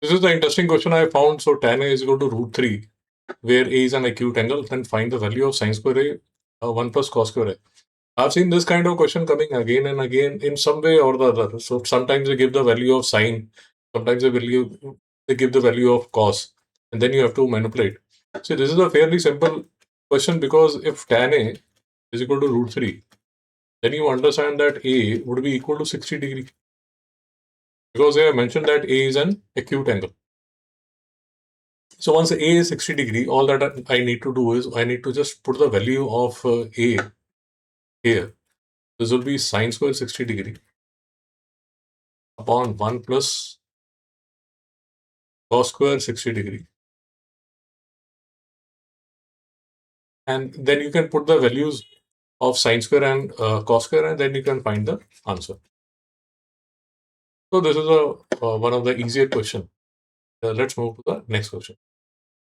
This is the interesting question I found. So tan A is equal to root 3, where A is an acute angle. Then find the value of sine square A, 1 plus cos square A. I've seen this kind of question coming again and again in some way or the other. So sometimes they give the value of sine, sometimes they give the value of cos, and then you have to manipulate. See, this is a fairly simple question, because if tan A is equal to root 3, then you understand that A would be equal to 60 degree, because they have mentioned that A is an acute angle. So once A is 60 degree, all that I need to do is I need to just put the value of A here. This will be sine square 60 degree upon 1 plus cos square 60 degree. And then you can put the values of sine square and cos square, and then you can find the answer. So this is one of the easier question. Let's move to the next question.